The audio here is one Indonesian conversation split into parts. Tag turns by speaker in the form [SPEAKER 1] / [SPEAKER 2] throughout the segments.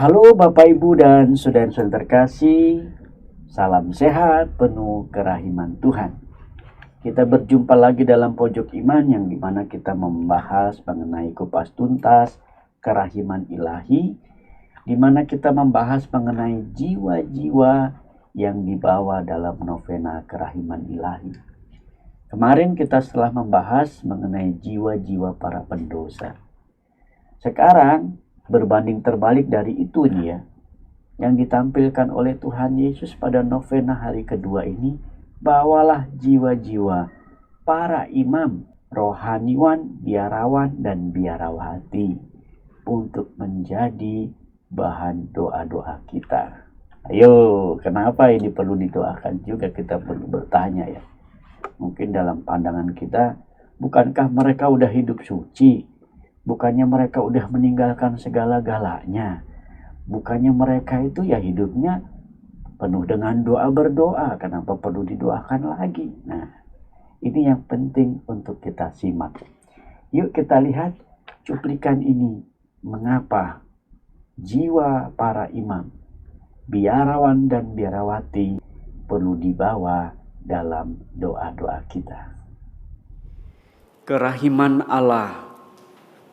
[SPEAKER 1] Halo Bapak Ibu dan saudara-saudara terkasih, salam sehat penuh kerahiman Tuhan. Kita berjumpa lagi dalam pojok iman yang dimana kita membahas mengenai kupas tuntas kerahiman ilahi, dimana kita membahas mengenai jiwa-jiwa yang dibawa dalam novena kerahiman ilahi. Kemarin kita setelah membahas mengenai jiwa-jiwa para pendosa. Sekarang berbanding terbalik dari itu nih ya, yang ditampilkan oleh Tuhan Yesus pada novena hari kedua ini, bawalah jiwa-jiwa para imam, rohaniwan, biarawan, dan biarawati untuk menjadi bahan doa-doa kita. Ayo, kenapa ini perlu didoakan juga, kita perlu bertanya ya. Mungkin dalam pandangan kita, bukankah mereka udah hidup suci? Bukannya mereka udah meninggalkan segala-galanya? Bukannya mereka itu ya hidupnya penuh dengan doa berdoa, kenapa perlu didoakan lagi? Nah, ini yang penting untuk kita simak. Yuk kita lihat cuplikan ini, mengapa jiwa para imam, biarawan dan biarawati perlu dibawa dalam doa-doa kita.
[SPEAKER 2] Kerahiman Allah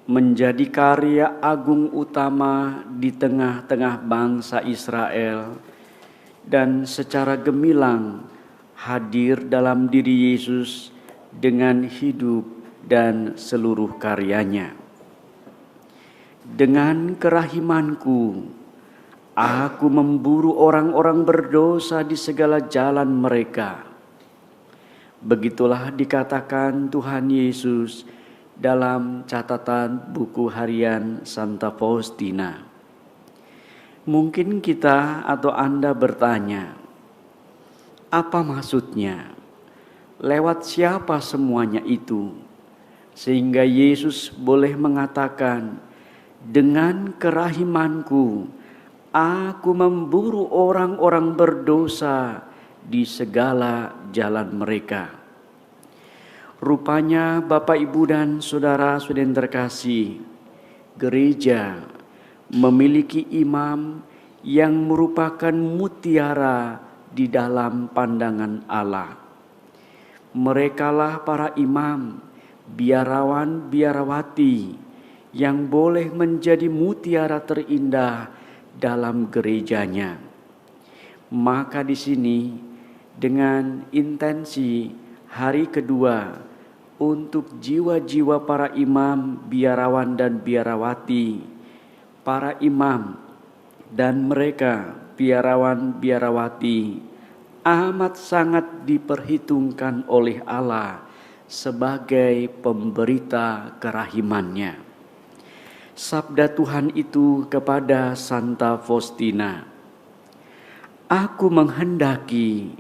[SPEAKER 2] menjadi karya agung utama di tengah-tengah bangsa Israel dan secara gemilang hadir dalam diri Yesus dengan hidup dan seluruh karyanya. Dengan kerahimanku, aku memburu orang-orang berdosa di segala jalan mereka. Begitulah dikatakan Tuhan Yesus dalam catatan buku harian Santa Faustina. Mungkin kita atau Anda bertanya, apa maksudnya? Lewat siapa semuanya itu? Sehingga Yesus boleh mengatakan, dengan kerahimanku, aku memburu orang-orang berdosa di segala jalan mereka. Rupanya Bapak Ibu dan saudara-saudara terkasih, gereja memiliki imam yang merupakan mutiara di dalam pandangan Allah. Merekalah para imam, biarawan, biarawati yang boleh menjadi mutiara terindah dalam gerejanya. Maka di sini dengan intensi hari kedua untuk jiwa-jiwa para imam, biarawan dan biarawati, para imam dan mereka biarawan biarawati amat sangat diperhitungkan oleh Allah sebagai pemberita kerahimannya. Sabda Tuhan itu kepada Santa Faustina, aku menghendaki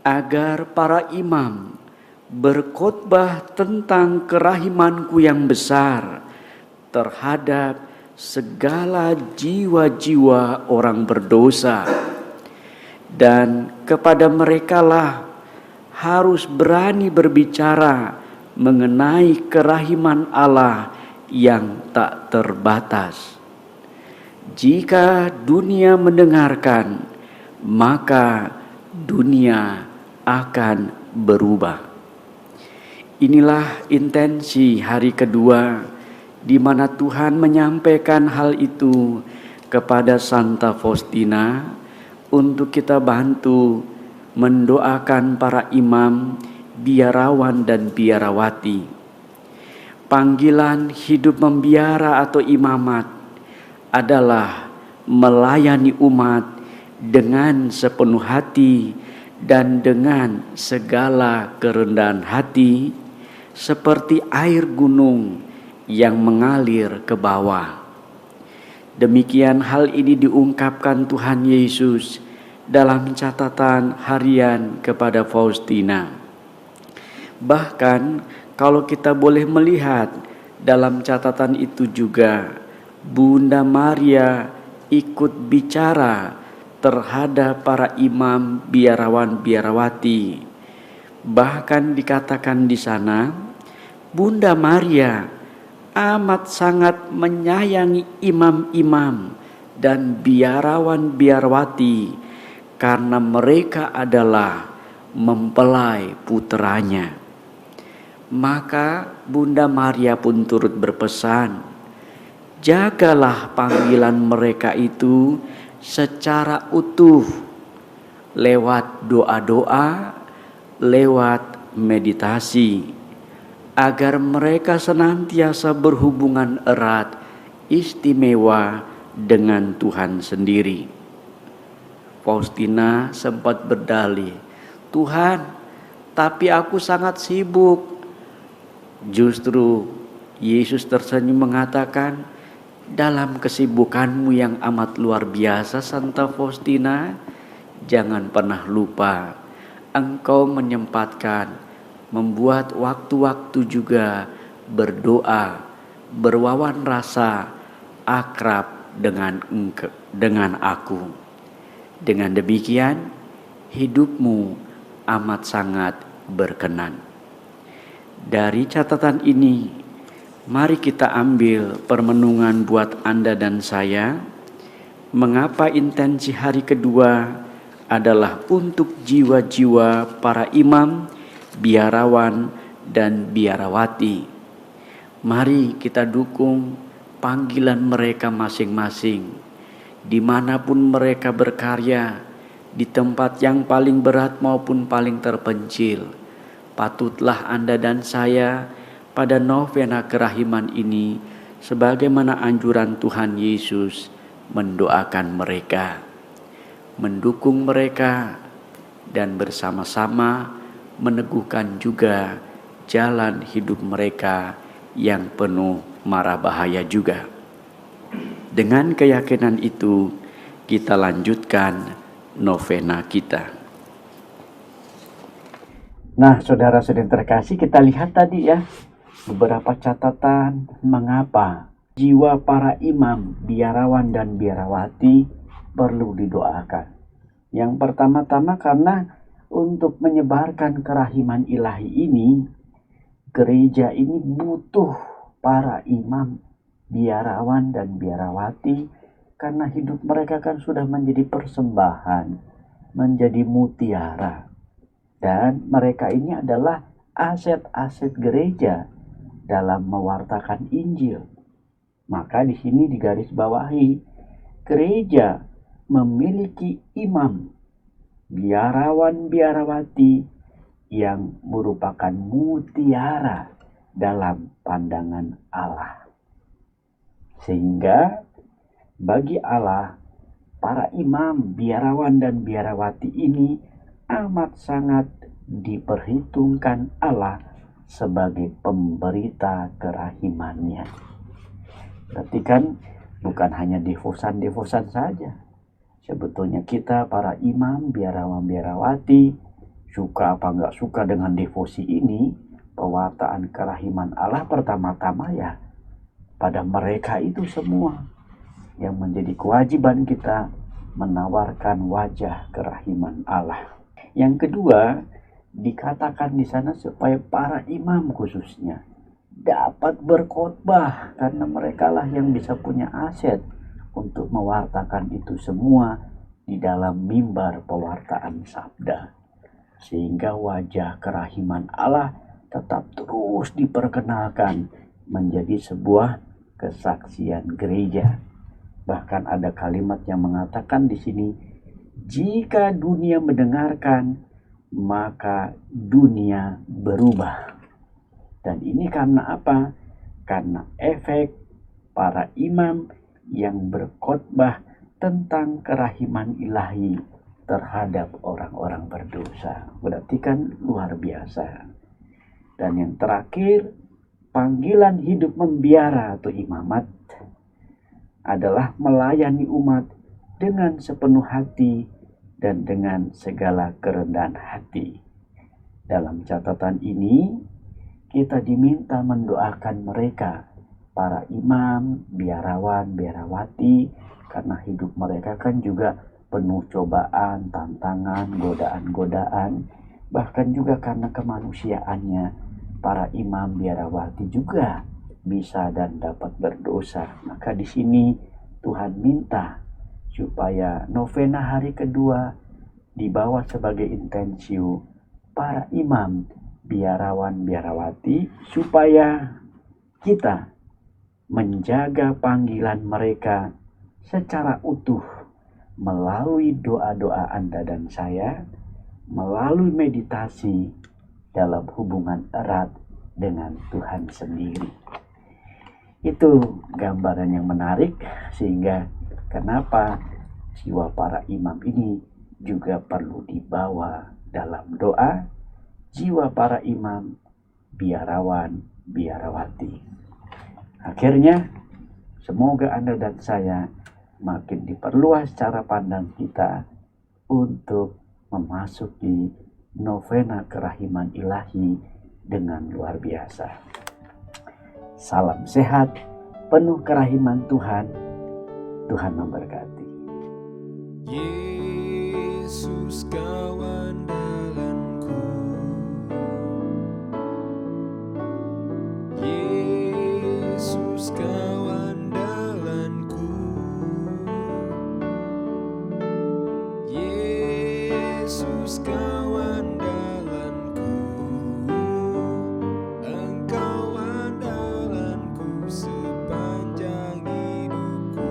[SPEAKER 2] agar para imam berkhotbah tentang kerahimanku yang besar terhadap segala jiwa-jiwa orang berdosa, dan kepada merekalah harus berani berbicara mengenai kerahiman Allah yang tak terbatas. Jika dunia mendengarkan, maka dunia akan berubah. Inilah intensi hari kedua di mana Tuhan menyampaikan hal itu kepada Santa Faustina untuk kita bantu mendoakan para imam, biarawan dan biarawati. Panggilan hidup membiara atau imamat adalah melayani umat dengan sepenuh hati dan dengan segala kerendahan hati, seperti air gunung yang mengalir ke bawah. Demikian hal ini diungkapkan Tuhan Yesus dalam catatan harian kepada Faustina. Bahkan kalau kita boleh melihat dalam catatan itu juga, Bunda Maria ikut bicara terhadap para imam, biarawan, biarawati. Bahkan dikatakan di sana, Bunda Maria amat sangat menyayangi imam-imam dan biarawan-biarawati, karena mereka adalah mempelai puteranya. Maka Bunda Maria pun turut berpesan, jagalah panggilan mereka itu secara utuh, lewat doa-doa, lewat meditasi, agar mereka senantiasa berhubungan erat, istimewa dengan Tuhan sendiri. Faustina sempat berdalih, Tuhan, tapi aku sangat sibuk. Justru Yesus tersenyum mengatakan, dalam kesibukanmu yang amat luar biasa, Santa Faustina, jangan pernah lupa engkau menyempatkan membuat waktu-waktu juga berdoa, berwawan rasa akrab dengan aku. Dengan demikian hidupmu amat sangat berkenan. Dari catatan ini, mari kita ambil permenungan buat Anda dan saya. Mengapa intensi hari kedua adalah untuk jiwa-jiwa para imam, biarawan, dan biarawati. Mari kita dukung panggilan mereka masing-masing, dimanapun mereka berkarya, di tempat yang paling berat maupun paling terpencil. Patutlah Anda dan saya pada novena kerahiman ini, sebagaimana anjuran Tuhan Yesus, mendoakan mereka, mendukung mereka, dan bersama-sama meneguhkan juga jalan hidup mereka yang penuh mara bahaya juga. Dengan keyakinan itu, kita lanjutkan novena kita.
[SPEAKER 1] Nah, saudara-saudara terkasih, kita lihat tadi ya beberapa catatan mengapa jiwa para imam, biarawan dan biarawati perlu didoakan. Yang pertama-tama karena untuk menyebarkan kerahiman ilahi ini, gereja ini butuh para imam, biarawan dan biarawati, karena hidup mereka kan sudah menjadi persembahan, menjadi mutiara. Dan mereka ini adalah aset-aset gereja dalam mewartakan Injil. Maka di sini digarisbawahi, gereja memiliki imam, biarawan, biarawati yang merupakan mutiara dalam pandangan Allah. Sehingga bagi Allah, para imam, biarawan dan biarawati ini amat sangat diperhitungkan Allah sebagai pemberita kerahimannya. Berarti kan bukan hanya devosan-devosan saja. Sebetulnya kita para imam, biarawan, biarawati, suka apa enggak suka dengan devosi ini, pewartaan kerahiman Allah pertama-tama ya pada mereka itu semua yang menjadi kewajiban kita menawarkan wajah kerahiman Allah. Yang kedua, dikatakan di sana supaya para imam khususnya dapat berkhotbah, karena merekalah yang bisa punya aset untuk mewartakan itu semua di dalam mimbar pewartaan sabda, sehingga wajah kerahiman Allah tetap terus diperkenalkan menjadi sebuah kesaksian gereja. Bahkan ada kalimat yang mengatakan di sini, jika dunia mendengarkan, maka dunia berubah. Dan ini karena apa? Karena efek para imam yang berkhotbah tentang kerahiman ilahi terhadap orang-orang berdosa. Berarti kan luar biasa. Dan yang terakhir, panggilan hidup membiara atau imamat adalah melayani umat dengan sepenuh hati dan dengan segala kerendahan hati. Dalam catatan ini, kita diminta mendoakan mereka, para imam, biarawan, biarawati, karena hidup mereka kan juga penuh cobaan, tantangan, godaan-godaan, bahkan juga karena kemanusiaannya, para imam, biarawati juga bisa dan dapat berdosa. Maka di sini Tuhan minta supaya novena hari kedua dibawa sebagai intensio para imam, biarawan, biarawati, supaya kita menjaga panggilan mereka secara utuh melalui doa-doa Anda dan saya, melalui meditasi dalam hubungan erat dengan Tuhan sendiri. Itu gambaran yang menarik, sehingga kenapa jiwa para imam ini juga perlu dibawa dalam doa. Jiwa para imam, biarawan, biarawati. Akhirnya, semoga Anda dan saya makin diperluas cara pandang kita untuk memasuki novena kerahiman ilahi dengan luar biasa. Salam sehat, penuh kerahiman Tuhan. Tuhan memberkati.
[SPEAKER 3] Yesus kau andalanku, Yesus kau andalanku, Yesus kau andalanku, Engkau andalanku sepanjang hidupku.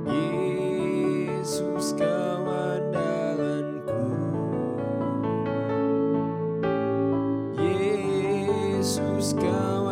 [SPEAKER 3] Yesus kau andalanku, Yesus kau